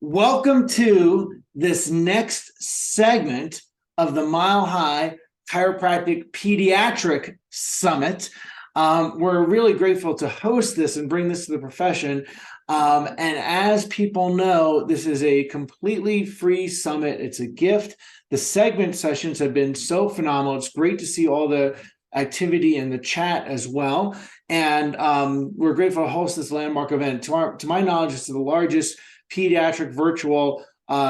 Welcome to this next segment of the Mile High Chiropractic Pediatric Summit. We're really grateful to host this and bring this to the profession. And as people know, this is a completely free summit. It's a gift. The segment sessions have been so phenomenal. It's great to see all the activity in the chat as well. And we're grateful to host this landmark event. To my knowledge, it's the largest pediatric virtual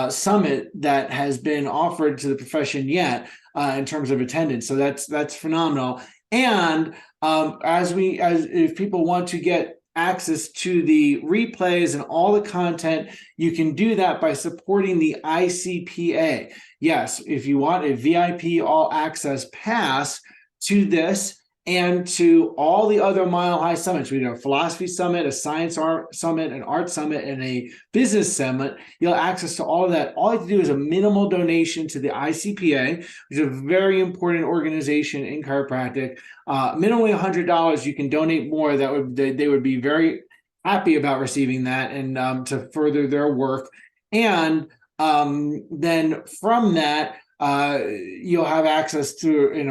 summit that has been offered to the profession yet in terms of attendance. So that's phenomenal. And if people want to get access to the replays and all the content, you can do that by supporting the ICPA. Yes, if you want a VIP all access pass to this and to all the other Mile High summits. We have a philosophy summit, a science summit, an art summit, and a business summit. You'll have access to all of that. All you have to do is a minimal donation to the ICPA, which is a very important organization in chiropractic. Minimally $100. You can donate more. They would be very happy about receiving that and to further their work. And then from that, you'll have access to in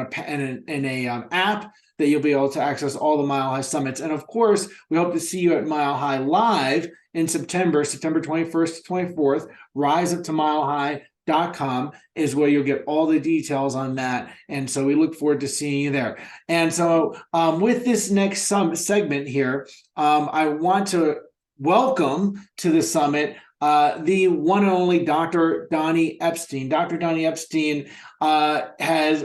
a app that you'll be able to access all the Mile High summits. And of course, we hope to see you at Mile High Live in September 21st to 24th. RiseUpToMileHigh.com is where you'll get all the details on that. And so we look forward to seeing you there. And so with this next segment here, I want to welcome to the summit the one and only Dr. Donny Epstein. Dr. Donny Epstein has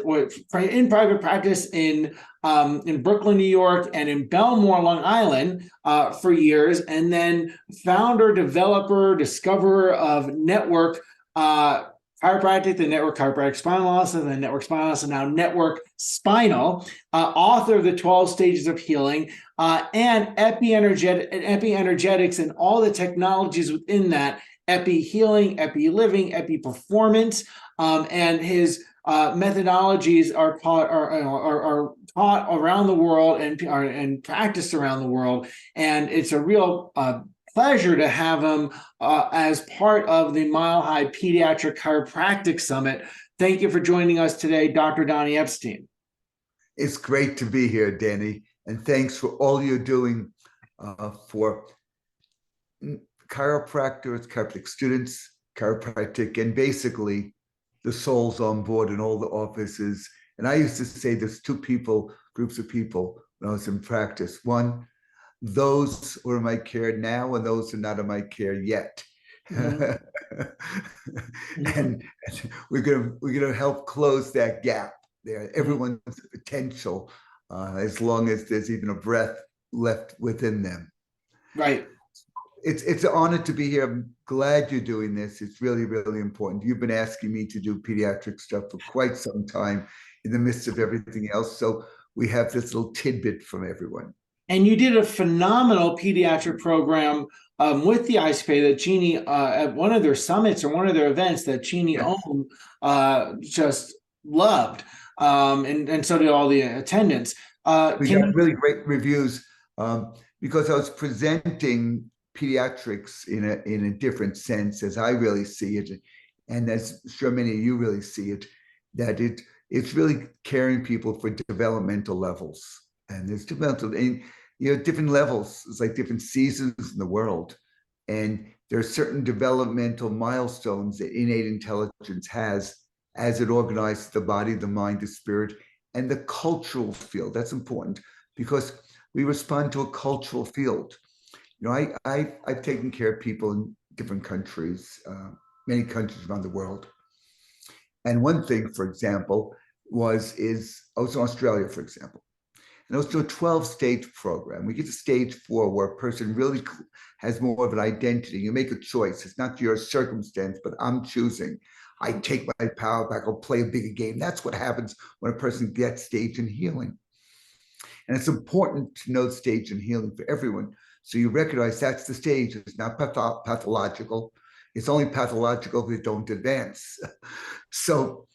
in private practice in Brooklyn, New York, and in Belmore, Long Island for years, and then founder, developer, discoverer of Network Chiropractic, the Network Chiropractic Spinal Analysis, and the Network Spinal Analysis, and now Network Spinal, author of the 12 Stages of Healing, and epi-energetics and all the technologies within that, epi-healing, epi-living, epi-performance, and his methodologies are taught around the world and practiced around the world. And it's a real pleasure to have him as part of the Mile High Pediatric Chiropractic Summit. Thank you for joining us today, Dr. Donny Epstein. It's great to be here, Danny, and thanks for all you're doing for chiropractors, chiropractic students, chiropractic, and basically the souls on board in all the offices. And I used to say there's two groups of people when I was in practice. One, those who are in my care now and those who are not in my care yet. Mm-hmm. and we're gonna help close that gap there. Everyone's potential, as long as there's even a breath left within them. Right. It's an honor to be here. I'm glad you're doing this. It's really, really important. You've been asking me to do pediatric stuff for quite some time in the midst of everything else. So we have this little tidbit from everyone. And you did a phenomenal pediatric program with the ICPA that Jeannie, at one of their summits or one of their events that Jeannie owned, just loved. And so did all the attendants. We got really great reviews because I was presenting pediatrics in a different sense as I really see it, and as sure many of you really see it, that it's really caring people for developmental levels. And there's developmental, and different levels. It's like different seasons in the world, and there are certain developmental milestones that innate intelligence has as it organizes the body, the mind, the spirit, and the cultural field. That's important because we respond to a cultural field. I've taken care of people in different countries, many countries around the world. And one thing, for example, I was in Australia, for example. And I was doing a 12-stage program. We get to stage 4 where a person really has more of an identity. You make a choice. It's not your circumstance, but I'm choosing. I take my power back. I'll play a bigger game. That's what happens when a person gets stage in healing. And it's important to know stage in healing for everyone. So you recognize that's the stage. It's not pathological. It's only pathological if they don't advance. So,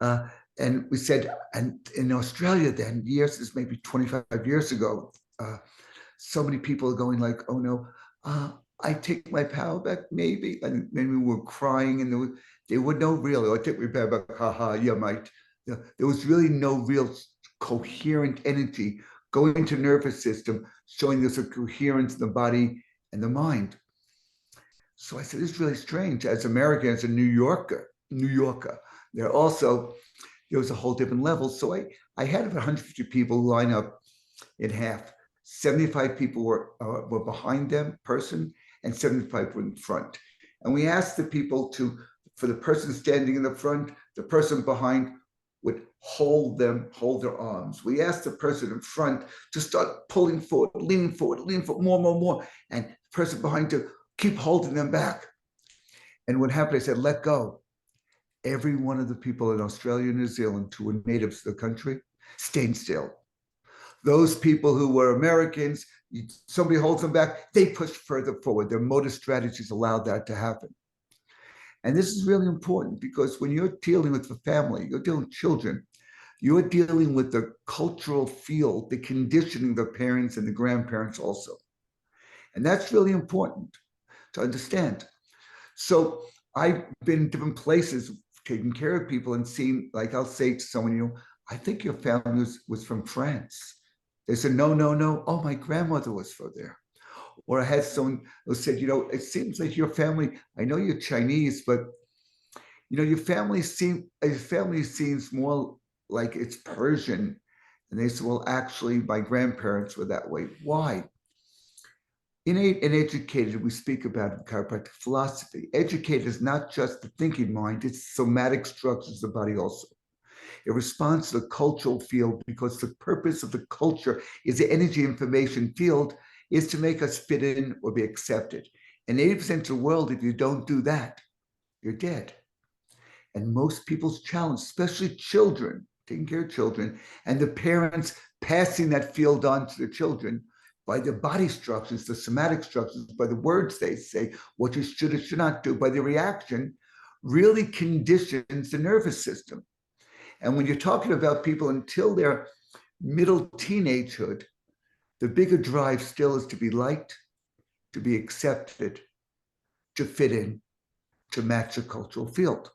and we said, and in Australia then, this maybe 25 years ago, so many people are going like, oh no, I take my power back, maybe. And maybe we were crying and they would know really, I take my power back, haha, yeah, mate. There was really no real coherent energy going into the nervous system, showing there's a coherence in the body and the mind. So I said, it's really strange. As Americans, a New Yorker, there was a whole different level. So I had about 150 people line up in half. 75 people were behind them, person, and 75 were in front. And we asked the people for the person standing in the front, the person behind would hold their arms. We asked the person in front to start pulling forward, leaning forward, more, and the person behind to keep holding them back. And what happened, I said, let go. Every one of the people in Australia and New Zealand who were natives to the country stayed still. Those people who were Americans, somebody holds them back, they push further forward. Their motor strategies allowed that to happen. And this is really important because when you're dealing with the family, you're dealing with children, you're dealing with the cultural field, the conditioning of the parents and the grandparents also. And that's really important to understand. So I've been in different places taking care of people and seeing, like I'll say to someone, I think your family was from France. They said, no. Oh, my grandmother was from there. Or I had someone who said, it seems like your family, I know you're Chinese, but your family seems more like it's Persian. And they said, well, actually, my grandparents were that way. Why? Innate and educated, we speak about in chiropractic philosophy. Educated is not just the thinking mind, it's somatic structures of the body also. It responds to the cultural field because the purpose of the culture is the energy information field is to make us fit in or be accepted. In 80% of the world, if you don't do that, you're dead. And most people's challenge, especially children, taking care of children, and the parents passing that field on to the children by the body structures, the somatic structures, by the words they say, what you should or should not do, by the reaction, really conditions the nervous system. And when you're talking about people until their middle teenagehood, the bigger drive still is to be liked, to be accepted, to fit in, to match a cultural field.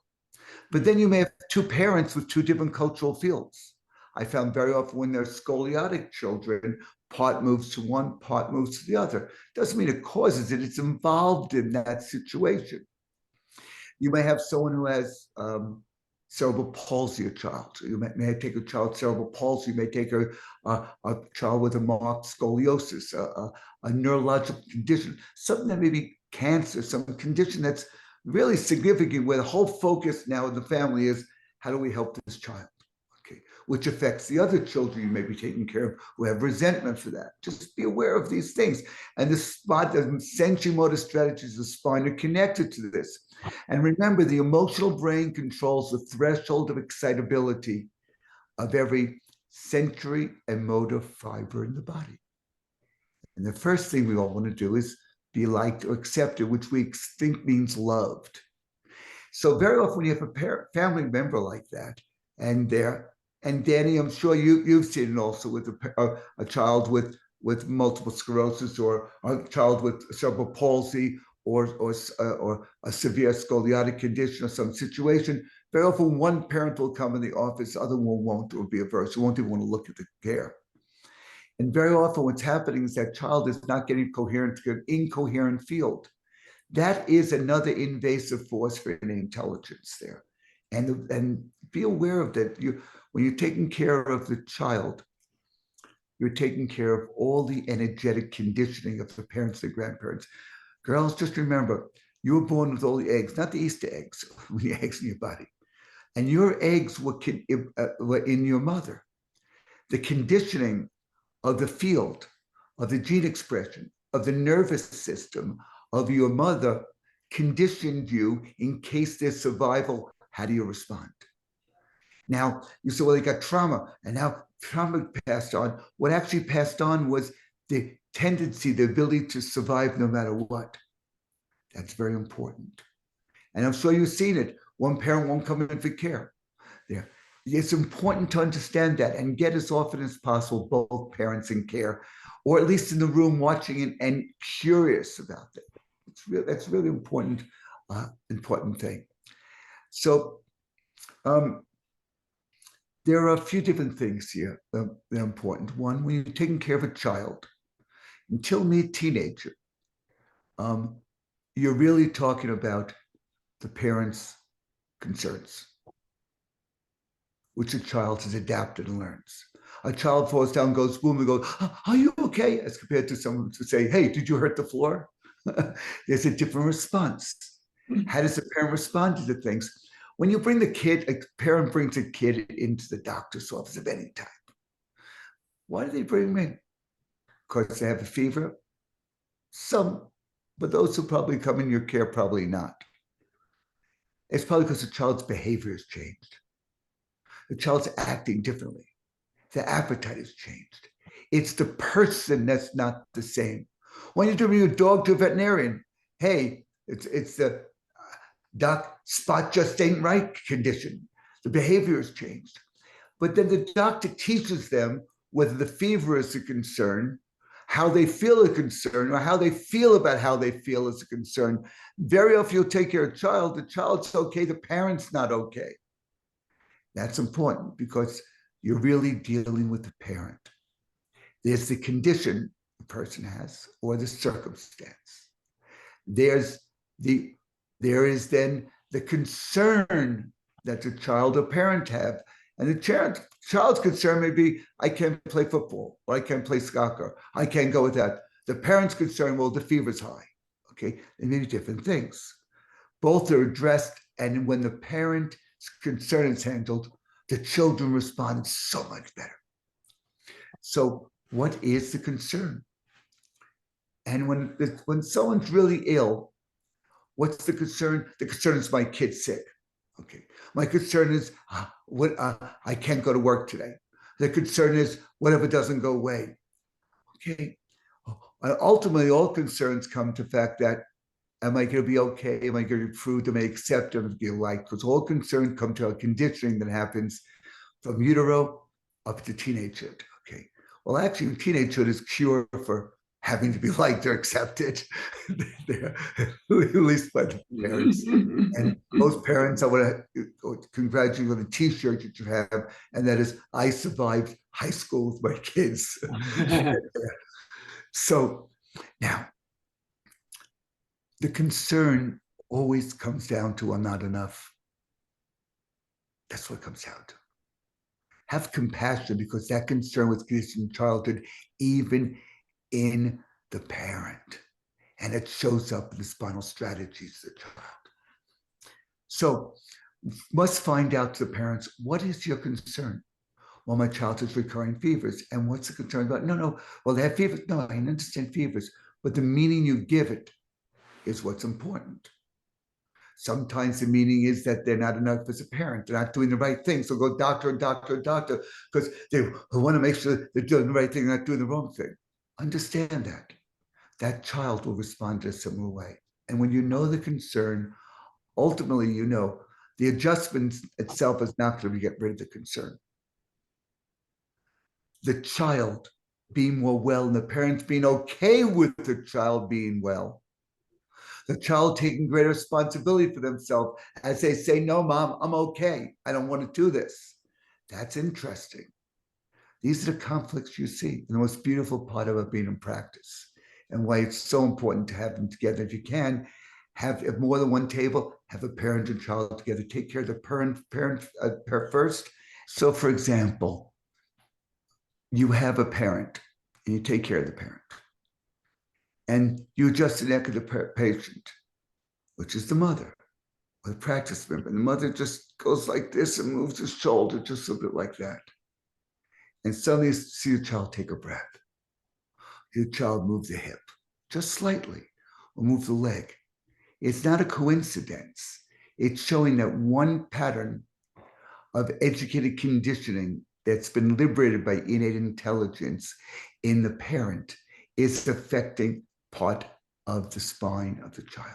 But then you may have two parents with two different cultural fields. I found very often when they're scoliotic children, part moves to one, part moves to the other. Doesn't mean it causes it, it's involved in that situation. You may have someone who has cerebral palsy, a child. So you may take a child with cerebral palsy. You may take a child with a marked scoliosis, a neurological condition, something that may be cancer, some condition that's really significant where the whole focus now of the family is how do we help this child? Okay, which affects the other children you may be taking care of who have resentment for that. Just be aware of these things. And the sensory motor strategies of the spine are connected to this. And remember, the emotional brain controls the threshold of excitability of every sensory and motor fiber in the body. And the first thing we all want to do is be liked or accepted, which we think means loved. So very often when you have a family member like that, and Danny, I'm sure you've seen it also with a child with multiple sclerosis or a child with cerebral palsy or a severe scoliotic condition or some situation. Very often one parent will come in the office, the other one won't, or be averse, won't even want to look at the care. And very often what's happening is that child is not getting coherent to an incoherent field. That is another invasive force for any intelligence there. And be aware of that. When you're taking care of the child, you're taking care of all the energetic conditioning of the parents, the grandparents. Girls, just remember, you were born with all the eggs, not the Easter eggs, the eggs in your body. And your eggs were in your mother. The conditioning of the field, of the gene expression, of the nervous system of your mother conditioned you in case there's survival. How do you respond? Now, you say, well, they got trauma, and now trauma passed on. What actually passed on was the tendency, the ability to survive no matter what. That's very important. And I'm sure you've seen it. One parent won't come in for care. Yeah. It's important to understand that and get as often as possible both parents in care, or at least in the room watching and curious about it. That's really important, important thing. So there are a few different things here that are important. One, when you're taking care of a child until mid-teenager, you're really talking about the parents' concerns, which a child has adapted and learns. A child falls down, goes boom, and goes, "Are you okay?" As compared to someone to say, "Hey, did you hurt the floor?" There's a different response. How does the parent respond to the things? When you bring the kid, a parent brings a kid into the doctor's office of any type. Why do they bring them in? Because they have a fever? Some, but those who probably come in your care, probably not. It's probably because the child's behavior has changed. The child's acting differently. The appetite has changed. It's the person that's not the same. When you bring your dog to a veterinarian, hey, it's the doc spot just ain't right condition. The behavior has changed. But then the doctor teaches them whether the fever is a concern, how they feel a concern, or how they feel about how they feel is a concern. Very often you'll take care of a child, the child's okay, the parent's not okay. That's important because you're really dealing with the parent. There's the condition the person has or the circumstance. There is then the concern that the child or parent have. And the child's concern may be, I can't play football, or I can't play soccer, I can't go with that. The parent's concern, well, the fever's high. Okay, they may be different things. Both are addressed, and when the parent's concern is handled, the children respond so much better. So what is the concern? And when someone's really ill, what's the concern? The concern is my kid's sick. Okay. My concern is I can't go to work today. The concern is what if it doesn't go away? Okay. Ultimately, all concerns come to the fact that am I going to be okay? Am I going to be approved? Am I accepted? Am I going to be liked? Because all concerns come to a conditioning that happens from utero up to teenagehood. Okay. Well, actually, teenagehood is cure for having to be liked or accepted, at least by the parents. And most parents, I want to congratulate you on the T-shirt that you have, and that is, I survived high school with my kids. So now, the concern always comes down to, I'm not enough. That's what it comes down to. Have compassion, because that concern was conditioned in childhood, even in the parent, and it shows up in the spinal strategies of the child. So must find out to the parents, what is your concern? Well, my child has recurring fevers. And what's the concern about? No, well, they have fevers. No, I understand fevers, but the meaning you give it is what's important. Sometimes the meaning is that they're not enough as a parent. They're not doing the right thing. So go doctor, because they want to make sure they're doing the right thing, not doing the wrong thing. Understand that. That child will respond to a similar way. And when you know the concern, ultimately, you know the adjustment itself is not going to get rid of the concern. The child being more well and the parents being okay with the child being well. The child taking greater responsibility for themselves as they say, no, mom, I'm okay. I don't want to do this. That's interesting. These are the conflicts you see. And the most beautiful part about being in practice, and why it's so important to have them together. If you can, have more than one table, have a parent and child together. Take care of the parent first. So, for example, you have a parent and you take care of the parent, and you adjust the neck of the patient, which is the mother, or the practice member. And the mother just goes like this and moves the shoulder just a bit like that. And suddenly you see the child take a breath. Your child moves the hip just slightly, or move the leg. It's not a coincidence. It's showing that one pattern of educated conditioning that's been liberated by innate intelligence in the parent is affecting part of the spine of the child.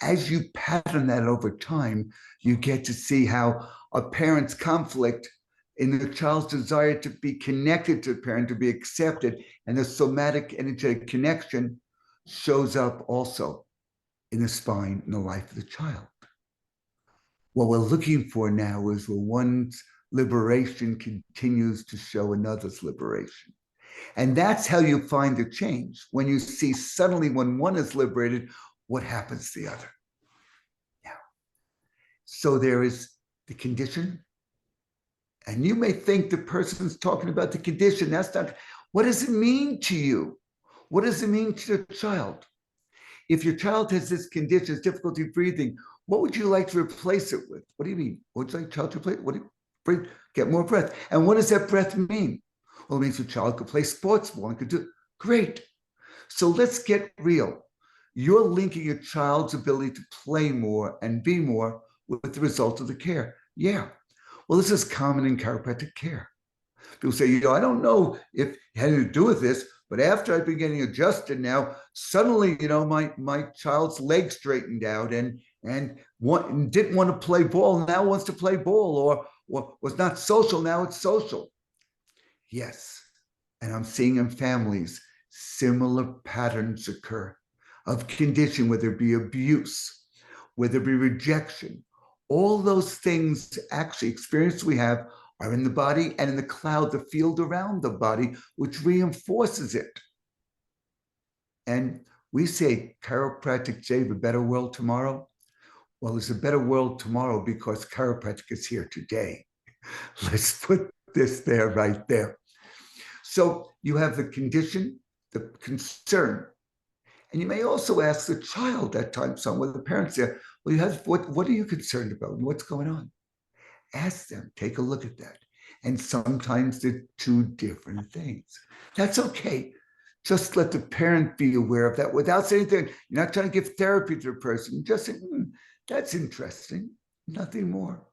As you pattern that over time, you get to see how a parent's conflict in the child's desire to be connected to the parent, to be accepted, and the somatic energetic connection shows up also in the spine in the life of the child. What we're looking for now is where one's liberation continues to show another's liberation. And that's how you find the change. When you see suddenly when one is liberated, what happens to the other? Now, so there is the condition. And you may think the person's talking about the condition. That's not, what does it mean to you? What does it mean to your child? If your child has this condition, difficulty breathing, what would you like to replace it with? What do you mean? What would you like child to replace? What do you breathe? Get more breath. And what does that breath mean? Well, it means your child could play sports more and could do great. So let's get real. You're linking your child's ability to play more and be more with the result of the care. Yeah. Well, this is common in chiropractic care. People say, I don't know if it had to do with this, but after I've been getting adjusted now, suddenly, my child's leg straightened out and didn't want to play ball, now wants to play ball, or was not social, now it's social. Yes, and I'm seeing in families, similar patterns occur of condition, whether it be abuse, whether it be rejection. All those things, actually, experience we have are in the body and in the cloud, the field around the body, which reinforces it. And we say chiropractic save a better world tomorrow. Well, there's a better world tomorrow because chiropractic is here today. Let's put this there, right there. So you have the condition, the concern. And you may also ask the child at times, some with the parents there, well, you have what are you concerned about? What's going on? Ask them, take a look at that. And sometimes they're two different things. That's okay. Just let the parent be aware of that without saying anything. You're not trying to give therapy to the person. Just say, that's interesting, nothing more.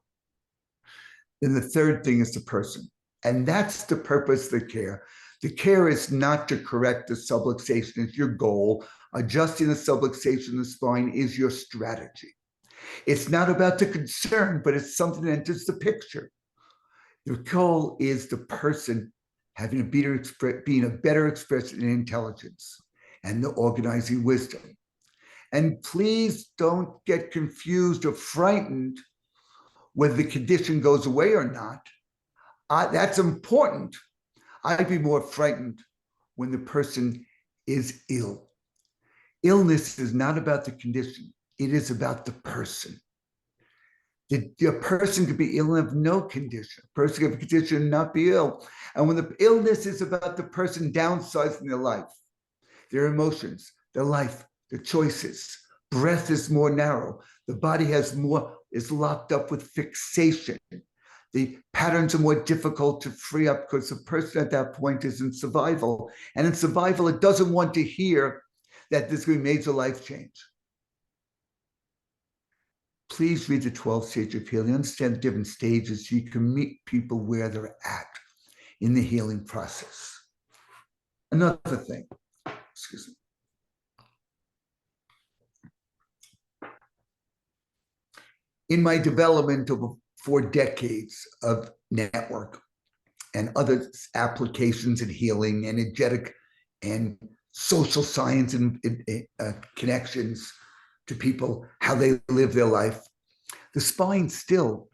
Then the third thing is the person. And that's the purpose of the care. The care is not to correct the subluxation, it's your goal. Adjusting the subluxation of the spine is your strategy. It's not about the concern, but it's something that enters the picture. The goal is the person having being a better expression in intelligence and the organizing wisdom. And please don't get confused or frightened whether the condition goes away or not. That's important. I'd be more frightened when the person is ill. Illness is not about the condition. It is about the person. A person could be ill and have no condition. A person could have a condition and not be ill. And when the illness is about the person downsizing their life, their emotions, their life, their choices, breath is more narrow. The body is locked up with fixation. The patterns are more difficult to free up because the person at that point is in survival. And in survival, it doesn't want to hear that there's going to be major life change. Please read the 12 stages of healing. Understand the different stages so you can meet people where they're at in the healing process. Another thing, excuse me. In my development of 4 decades of network and other applications in healing, energetic and social science and connections to people, how they live their life, the spine still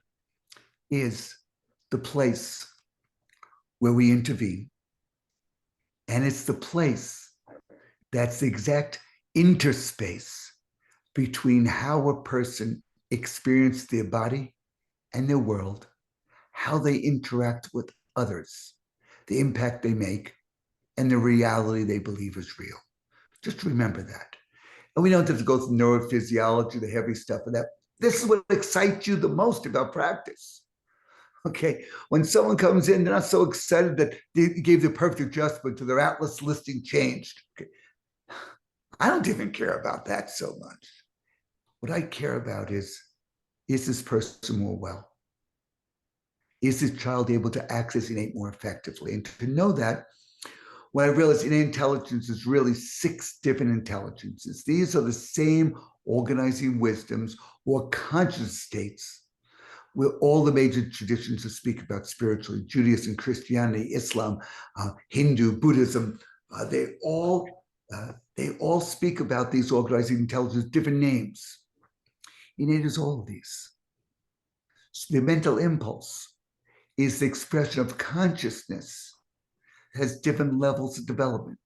is the place where we intervene. And it's the place that's the exact interspace between how a person experiences their body and their world, how they interact with others, the impact they make, and the reality they believe is real. Just remember that. And we don't have to go through neurophysiology, the heavy stuff of that. This is what excites you the most about practice. Okay, when someone comes in, they're not so excited that they gave the perfect adjustment to their Atlas listing changed. Okay. I don't even care about that so much. What I care about is this person more well? Is this child able to access innate more effectively? And to know that, when I realized innate intelligence is really 6 different intelligences. These are the same organizing wisdoms or conscious states where all the major traditions that speak about spiritually, Judaism, Christianity, Islam, Hindu, Buddhism, they all they all speak about these organizing intelligences, different names. Innate is all of these. So the mental impulse is the expression of consciousness, has different levels of development.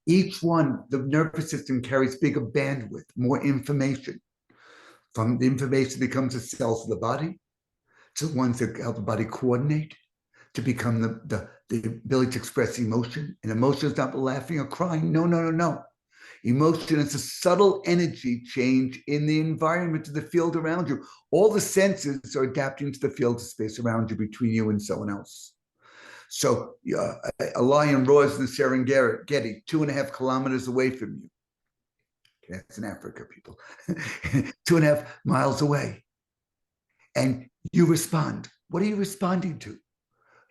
Each one, the nervous system carries bigger bandwidth, more information. From the information that comes to cells of the body, to ones that help the body coordinate, to become the ability to express emotion. And emotion is not laughing or crying. No, no, no, no. Emotion is a subtle energy change in the environment of the field around you. All the senses are adapting to the field of space around you, between you and someone else. So a lion roars in the Serengeti, 2.5 kilometers away from you. That's in Africa, people. 2.5 miles away. And you respond. What are you responding to?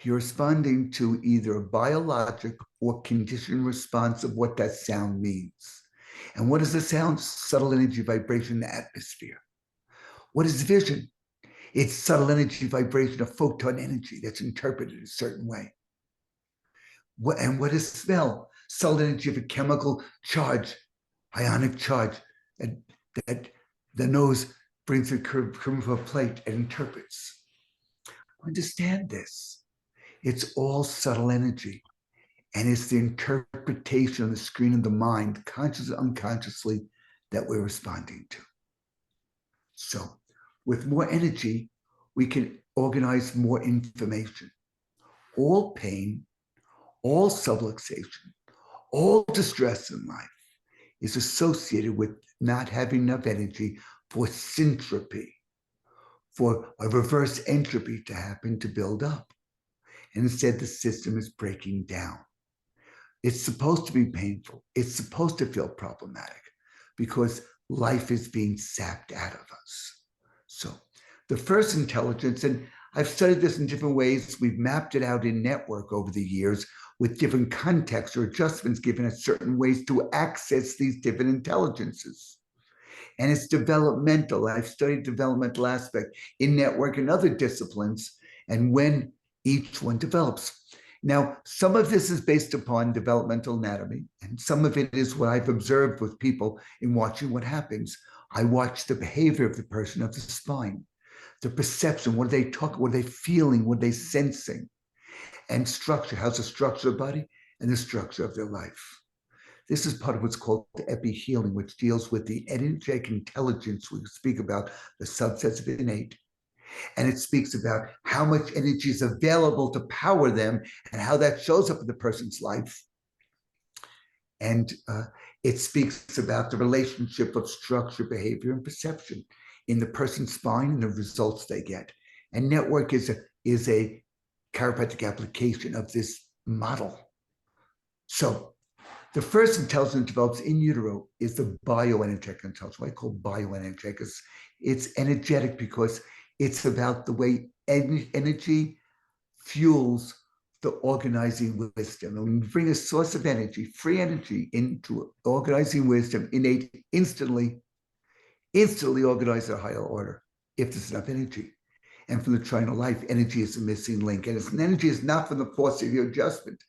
You're responding to either a biologic or conditioned response of what that sound means. And what is the sound? Subtle energy vibration in the atmosphere. What is vision? It's subtle energy vibration of photon energy that's interpreted a certain way. And what is smell? Subtle energy of a chemical charge, ionic charge, that the nose brings a curve of a plate and interprets. Understand this. It's all subtle energy. And it's the interpretation on the screen of the mind, consciously, unconsciously, that we're responding to. So with more energy, we can organize more information. All pain, all subluxation, all distress in life is associated with not having enough energy for syntropy, for a reverse entropy to happen, to build up. And instead, the system is breaking down. It's supposed to be painful. It's supposed to feel problematic because life is being sapped out of us. So the first intelligence, and I've studied this in different ways. We've mapped it out in network over the years with different contexts or adjustments given at certain ways to access these different intelligences. And it's developmental. I've studied developmental aspect in network and other disciplines, and when each one develops. Now, some of this is based upon developmental anatomy, and some of it is what I've observed with people in watching what happens. I watch the behavior of the person, of the spine, the perception, what are they talking, what are they feeling, what are they sensing, and structure, how's the structure of the body and the structure of their life. This is part of what's called the epi-healing, which deals with the energetic intelligence. We speak about the subsets of innate, and it speaks about how much energy is available to power them and how that shows up in the person's life. And it speaks about the relationship of structure, behavior, and perception in the person's spine and the results they get. And network is a chiropractic application of this model. So the first intelligence develops in utero is the bioenergetic intelligence, what I call bioenergetic. It's energetic because it's about the way energy fuels the organizing wisdom. And when we bring a source of energy, free energy, into organizing wisdom, innate, instantly organize a higher order if there's enough energy. And from the triangle life, energy is a missing link. And energy is not from the force of your adjustment.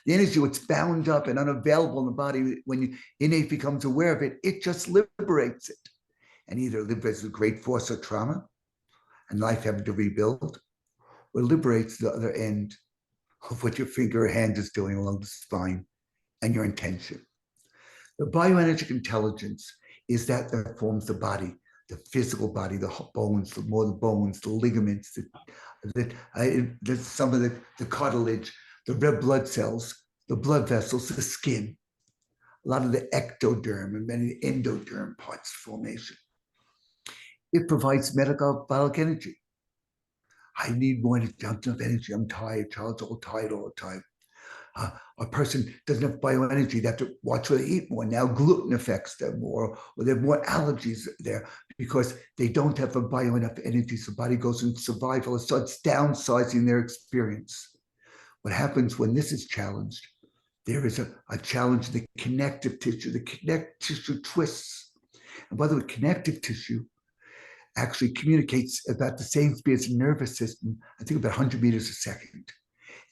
The energy, what's bound up and unavailable in the body, when innate becomes aware of it, it just liberates it. And either liberates with great force or trauma, and life having to rebuild, or liberates the other end of what your finger or hand is doing along the spine and your intention. The bioenergetic intelligence is that forms the body, the physical body, the bones, the bones, the ligaments, some of the cartilage, the red blood cells, the blood vessels, the skin, a lot of the ectoderm and many endoderm parts formation. It provides metabolic energy. I need more energy. I'm tired. Child's all tired all the time. A person doesn't have bioenergy. They have to watch what they eat more. Now gluten affects them more, or they have more allergies there because they don't have enough energy. So the body goes into survival. It starts downsizing their experience. What happens when this is challenged? There is a challenge in the connective tissue. The connective tissue twists. And by the way, connective tissue actually communicates about the same speed as the nervous system, I think about 100 meters a second.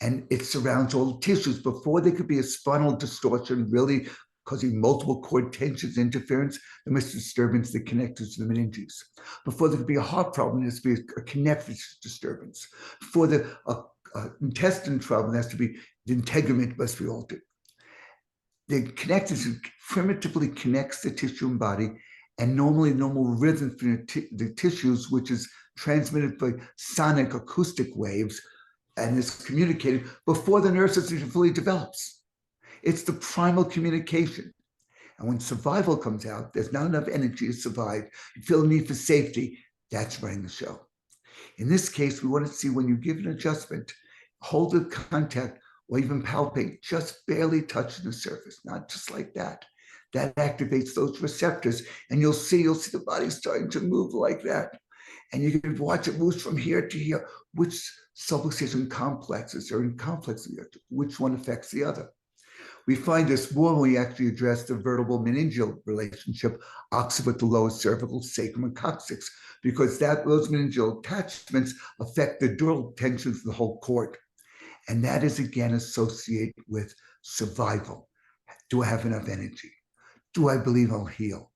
And it surrounds all the tissues. Before there could be a spinal distortion, really causing multiple cord tensions, interference, there must be disturbance that connects to the meninges. Before there could be a heart problem, there has to be a connective disturbance. Before the intestine trouble, there has to be the integument must be altered. The connective primitively connects the tissue and body, and normally normal rhythm for the tissues, which is transmitted by sonic acoustic waves, and is communicated before the nervous system fully develops. It's the primal communication. And when survival comes out, there's not enough energy to survive. You feel the need for safety. That's running the show. In this case, we want to see when you give an adjustment, hold the contact or even palpate, just barely touching the surface, not just like that. That activates those receptors, and you'll see the body starting to move like that. And you can watch it move from here to here, which subluxation complexes are in complex, which one affects the other. We find this more when we actually address the vertebral meningeal relationship opposite with the lower cervical, sacrum, and coccyx, because those meningeal attachments affect the dural tensions of the whole cord. And that is again associated with survival. Do I have enough energy? Do I believe I'll heal?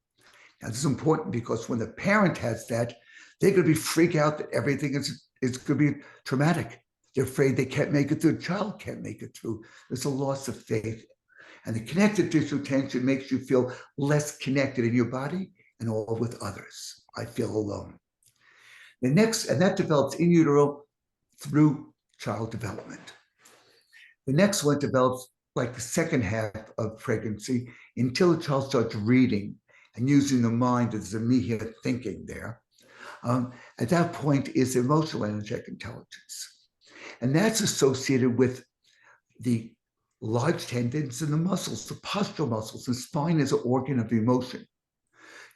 Now, this is important because when the parent has that, they're going to be freaked out that everything is going to be traumatic. They're afraid they can't make it through. The child can't make it through. There's a loss of faith. And the connective tissue tension makes you feel less connected in your body and all with others. I feel alone. The next, and that develops in utero through child development. The next one develops like the second half of pregnancy until the child starts reading and using the mind as a me here thinking there. At that point is emotional energetic intelligence. And that's associated with the large tendons and the muscles, the postural muscles. The spine is an organ of emotion.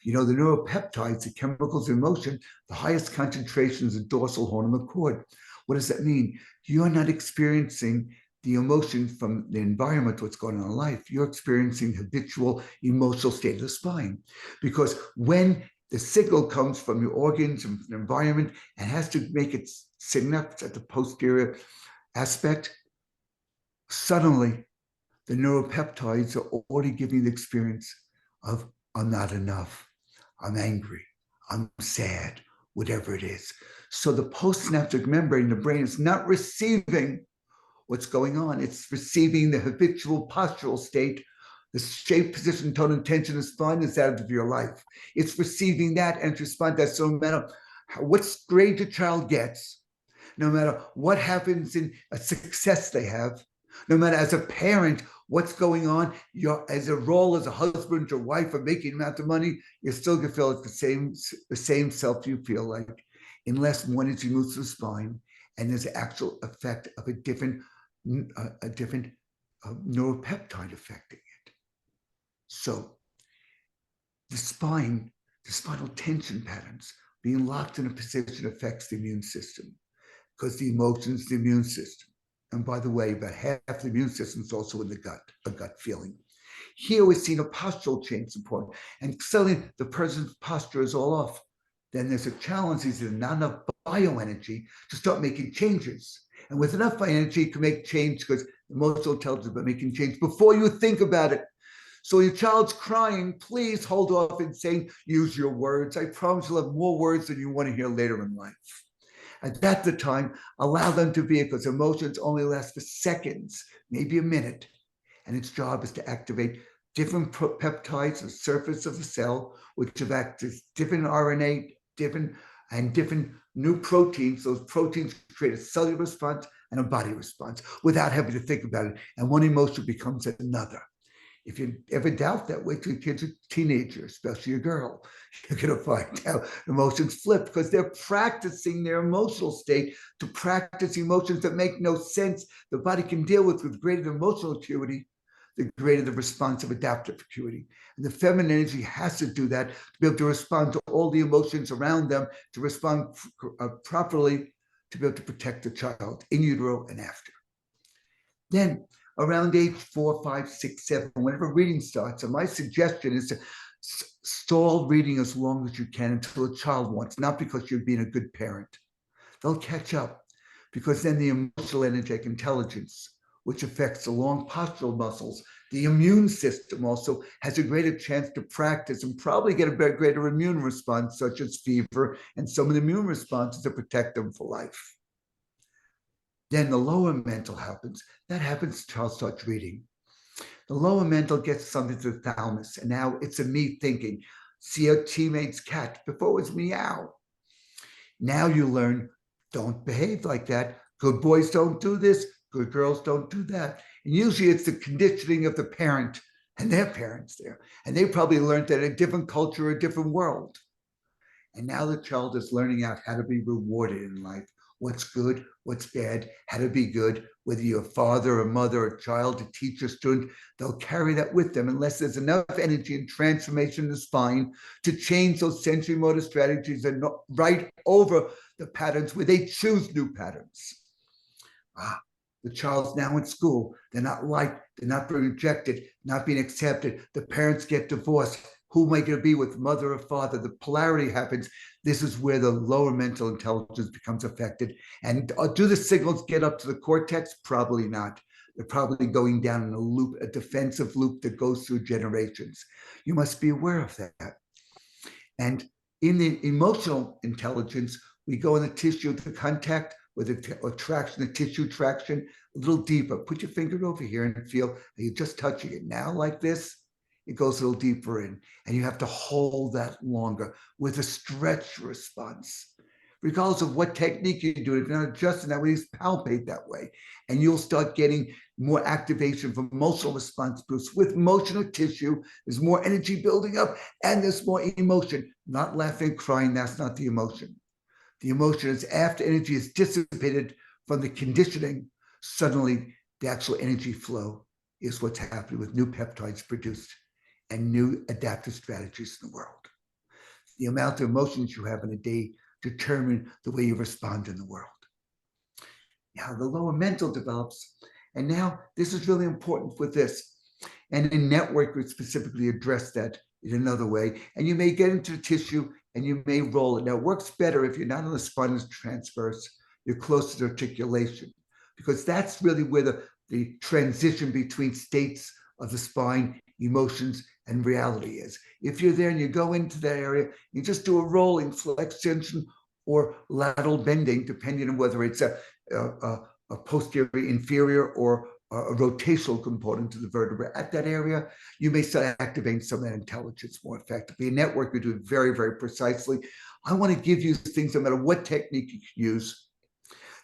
You know, the neuropeptides, the chemicals of emotion, the highest concentrations of dorsal horn of the cord. What does that mean? You're not experiencing the emotion from the environment, what's going on in life. You're experiencing habitual emotional state of the spine. Because when the signal comes from your organs and the environment and has to make its synapse at the posterior aspect, suddenly the neuropeptides are already giving the experience of I'm not enough, I'm angry, I'm sad, whatever it is. So the postsynaptic membrane in the brain is not receiving what's going on. It's receiving the habitual postural state, the shape, position, tone, and tension of the spine is out of your life. It's receiving that and respond to that. So no matter what grade your child gets, no matter what happens in a success they have, no matter as a parent, what's going on, you're as a role as a husband or wife or making amount of money, you're still gonna feel like the same self you feel like, unless one energy moves to the spine and there's an actual effect of a different neuropeptide affecting it. So the spinal tension patterns being locked in a position affects the immune system, because the emotions, the immune system. And by the way, about half the immune system is also in the gut, a gut feeling. Here we're seeing a postural change important, and suddenly the person's posture is all off. Then there's a challenge, is there's not enough bioenergy to start making changes. And with enough bioenergy, you can make change, because emotional intelligence is about making change before you think about it. So your child's crying, please hold off and saying, use your words. I promise you'll have more words than you want to hear later in life. At that the time, allow them to be, because emotions only last for seconds, maybe a minute. And its job is to activate different peptides on the surface of the cell, which have acted different RNA, different new proteins. Those proteins create a cellular response and a body response without having to think about it. And one emotion becomes another. If you ever doubt that, wait till your kid's a teenager, especially a girl. You're going to find out emotions flip, because they're practicing their emotional state to practice emotions that make no sense. The body can deal with greater emotional acuity, the greater the response of adaptive acuity. And the feminine energy has to do that to be able to respond to all the emotions around them, to respond properly, to be able to protect the child in utero and after. Then, around age 4, 5, 6, 7, whenever reading starts, and my suggestion is to stall reading as long as you can until a child wants, not because you're being a good parent. They'll catch up. because then the emotional energetic intelligence, which affects the long postural muscles, the immune system also has a greater chance to practice and probably get a greater immune response, such as fever, and some of the immune responses to protect them for life. Then the lower mental happens. That happens, child starts reading. The lower mental gets something to the thalamus, and now it's a me thinking. See a teammate's cat, before it was meow. Now you learn, don't behave like that. Good boys don't do this. Good girls don't do that. And usually it's the conditioning of the parent and their parents there. And they probably learned that in a different culture, a different world. And now the child is learning out how to be rewarded in life. What's good, what's bad, how to be good, whether you're a father, a mother, a child, a teacher, student, they'll carry that with them unless there's enough energy and transformation in the spine to change those sensory motor strategies and right over the patterns where they choose new patterns. The child's now in school. They're not liked. They're not being rejected, not being accepted. The parents get divorced. Who am I going to be with, mother or father? The polarity happens. This is where the lower mental intelligence becomes affected. And do the signals get up to the cortex? Probably not. They're probably going down in a loop, a defensive loop that goes through generations. You must be aware of that. And in the emotional intelligence, we go in the tissue, the contact with the traction, the tissue traction, a little deeper. Put your finger over here and feel that you're just touching it. Now like this, it goes a little deeper in, and you have to hold that longer with a stretch response. Regardless of what technique you do, if you're not adjusting that way, just palpate that way. And you'll start getting more activation from emotional response boosts. With emotional tissue, there's more energy building up and there's more emotion. Not laughing, crying, that's not the emotion. The emotion is after energy is dissipated from the conditioning, suddenly the actual energy flow is what's happening with new peptides produced and new adaptive strategies in the world. The amount of emotions you have in a day determine the way you respond in the world. Now the lower mental develops, and now this is really important with this. And in network, we specifically address that in another way. And you may get into the tissue and you may roll it. Now it works better if you're not on the spinous transverse, you're close to the articulation, because that's really where the transition between states of the spine, emotions, and reality is. If you're there and you go into that area, you just do a rolling flexion or lateral bending, depending on whether it's a posterior inferior or a rotational component to the vertebra. At that area, you may start activating some of that intelligence more effectively. In network, we do it very, very precisely. I want to give you things, no matter what technique you use,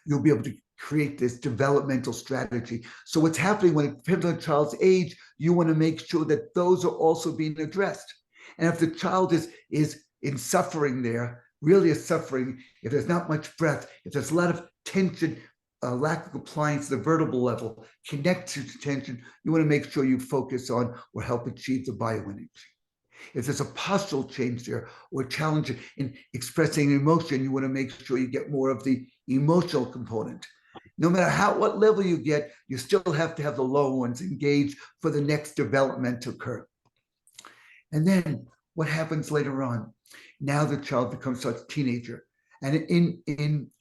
you'll be able to create this developmental strategy. So what's happening when it depends on a child's age, you want to make sure that those are also being addressed. And if the child is in suffering there, really is suffering, if there's not much breath, if there's a lot of tension, lack of compliance at the vertebral level, connect to tension, you want to make sure you focus on or help achieve the bioenergy. If there's a postural change there or challenge in expressing emotion, you want to make sure you get more of the emotional component. No matter what level you get, you still have to have the lower ones engaged for the next development to occur. And then what happens later on? Now the child becomes a teenager. And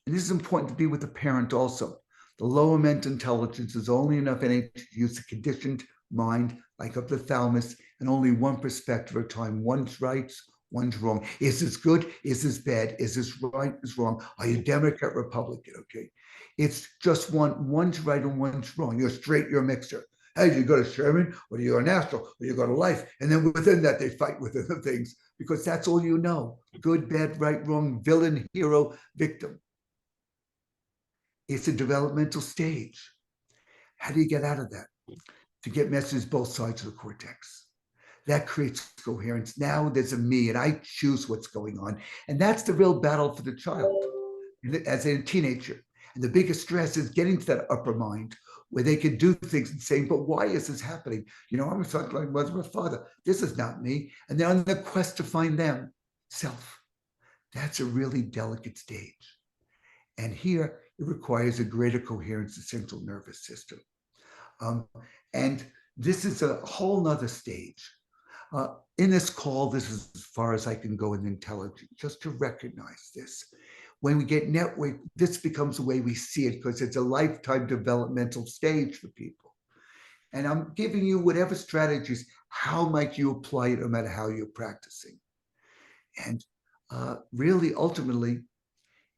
this is important to be with the parent also. The lower mental intelligence is only enough energy to use the conditioned mind, like up the thalamus, and only one perspective at a time. One's right, one's wrong. Is this good? Is this bad? Is this right? Is wrong? Are you Democrat, Republican? Okay. It's just one's right and one's wrong. You're straight, you're a mixer. Hey, do you go to Sherman or do you go to National or you go to Life? And then within that, they fight within the things because that's all you know. Good, bad, right, wrong, villain, hero, victim. It's a developmental stage. How do you get out of that? To get messages both sides of the cortex. That creates coherence. Now there's a me and I choose what's going on. And that's the real battle for the child as a teenager. And the biggest stress is getting to that upper mind where they can do things and saying, but why is this happening? You know, I'm a like mother or father. This is not me. And they're on the quest to find them, self. That's a really delicate stage. And here it requires a greater coherence of the central nervous system. And this is a whole nother stage. In this call, this is as far as I can go in intelligence, just to recognize this. when we get network, this becomes the way we see it because it's a lifetime developmental stage for people. And I'm giving you whatever strategies, how might you apply it no matter how you're practicing? And really, ultimately,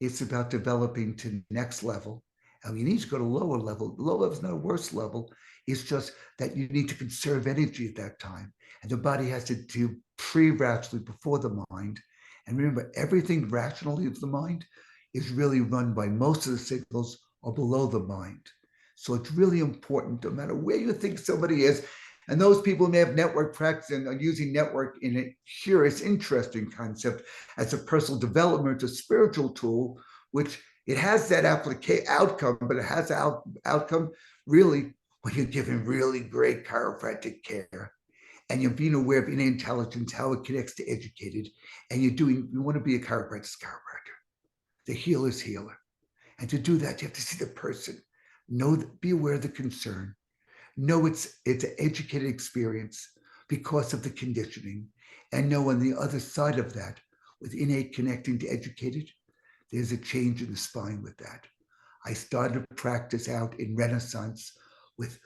it's about developing to the next level. And you need to go to lower level. Low level is not a worse level. It's just that you need to conserve energy at that time. And the body has to do pre-rationally before the mind. And remember, everything rationally of the mind is really run by most of the signals are below the mind. So it's really important, no matter where you think somebody is, and those people may have network practice and are using network in a curious, interesting concept as a personal development, a spiritual tool, which it has that outcome, but it has outcome really when you're giving really great chiropractic care and you're being aware of innate intelligence, how it connects to educated, and you want to be a chiropractor. The healer's healer. And to do that, you have to see the person, be aware of the concern, know it's an educated experience because of the conditioning, and know on the other side of that, with innate connecting to educated, there's a change in the spine with that. I started to practice out in Renaissance with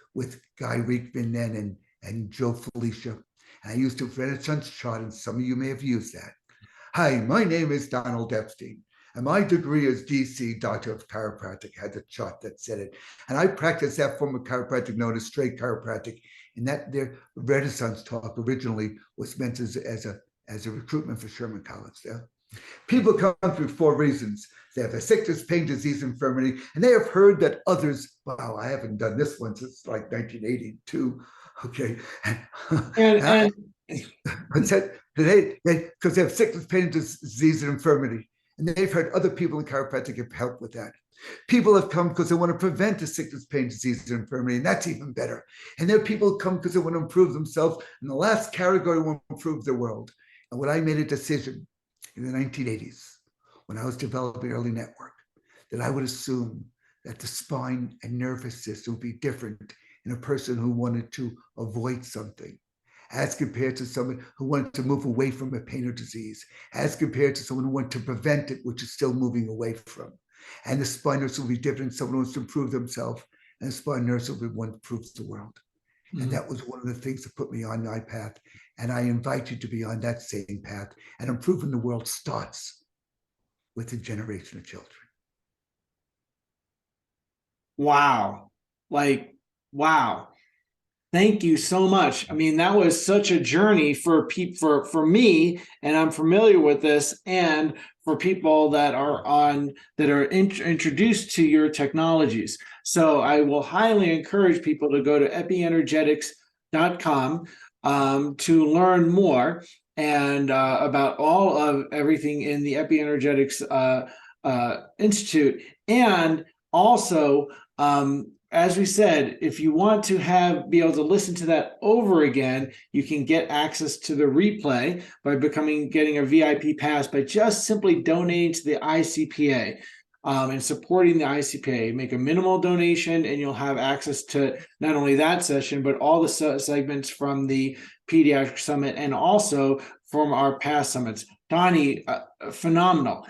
Guy Reekman then and Joe Felicia. And I used a Renaissance chart, and some of you may have used that. Hi, my name is Donald Epstein, and my degree is DC, Doctor of Chiropractic, had the chart that said it. And I practiced that form of chiropractic known as straight chiropractic. And that their Renaissance talk originally was meant as a recruitment for Sherman College there. People come through 4 reasons. They have a sickness, pain, disease, infirmity, and they have heard that others, wow, I haven't done this one since like 1982. Okay. And But said because they have sickness, pain, disease, and infirmity. And they've heard other people in chiropractic have helped with that. People have come because they want to prevent a sickness, pain, disease, and infirmity, and that's even better. And there are people who come because they want to improve themselves. And the last category want to improve the world. And when I made a decision in the 1980s, when I was developing early network, that I would assume that the spine and nervous system would be different in a person who wanted to avoid something, as compared to someone who wanted to move away from a pain or disease, as compared to someone who wanted to prevent it, which is still moving away from. And the spine nurse will be different. Someone who wants to improve themselves, and the spine nurse will be one who improves the world. And that was one of the things that put me on my path. And I invite you to be on that same path. And improving the world starts with a generation of children. wow. Like, wow. Thank you so much. I mean, that was such a journey for me, and I'm familiar with this, and for people that are introduced to your technologies. So I will highly encourage people to go to epienergetics.com to learn more and about all of everything in the Epienergetics Institute, and also. As we said, if you want to be able to listen to that over again, you can get access to the replay by getting a VIP pass by just simply donating to the ICPA and supporting the ICPA. Make a minimal donation, and you'll have access to not only that session, but all the segments from the Pediatric Summit and also from our past summits. Donny, phenomenal.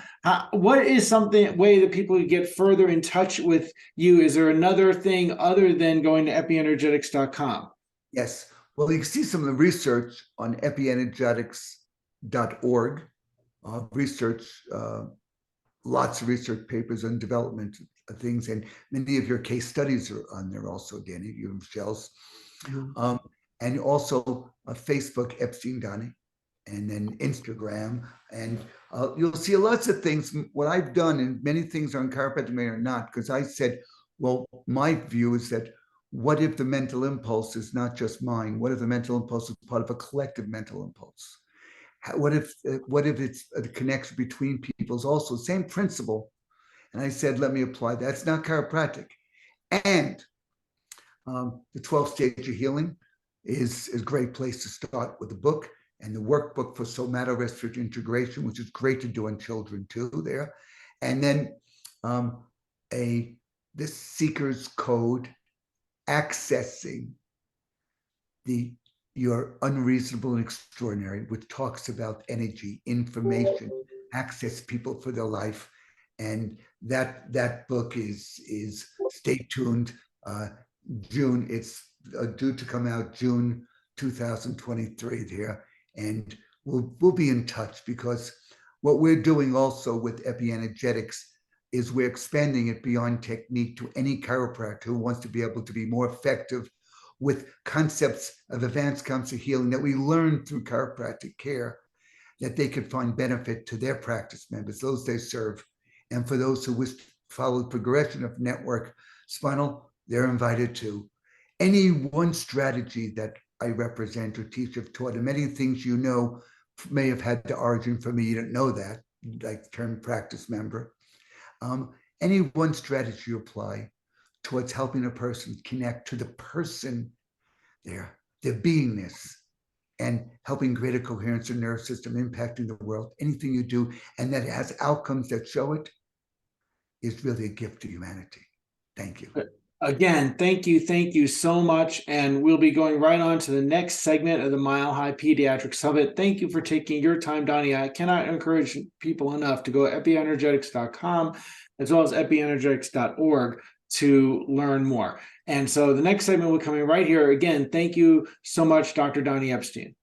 What is way that people could get further in touch with you? Is there another thing other than going to epienergetics.com? Yes. Well, you can see some of the research on epienergetics.org. Research, lots of research papers on development of things, and many of your case studies are on there also, Danny, you and Michelle's. Mm-hmm. And also Facebook, Epstein Donny, and then Instagram. And you'll see lots of things. What I've done, and many things on chiropractic may or not, because I said, well, my view is that what if the mental impulse is not just mine? What if the mental impulse is part of a collective mental impulse? What if it's a connection between people is also the same principle? And I said, let me apply that. It's not chiropractic. And the 12 stage of healing is a great place to start with the book and the workbook for somatorespiratory integration, which is great to do on children too there. And then the Seeker's Code, accessing your unreasonable and extraordinary, which talks about energy, information, access people for their life, And that book is stay tuned. June, it's due to come out June 2023 there, and we'll be in touch, because what we're doing also with Epienergetics is we're expanding it beyond technique to any chiropractor who wants to be able to be more effective with concepts of advanced concepts of healing that we learn through chiropractic care, that they could find benefit to their practice members, those they serve. And for those who wish to follow the progression of network spinal, they're invited to. Any one strategy that I represent or teach, have taught, and many things you know may have had the origin for me, you didn't know that, like the term practice member. Any one strategy you apply towards helping a person connect to the person, their beingness, and helping greater coherence in the nervous system, impacting the world, anything you do, and that has outcomes that show it, is really a gift to humanity. Thank you. Again, thank you so much. And we'll be going right on to the next segment of the Mile High Pediatric Summit. Thank you for taking your time, Donny. I cannot encourage people enough to go to epienergetics.com as well as epienergetics.org to learn more. And so the next segment will be coming right here. Again, thank you so much, Dr. Donny Epstein.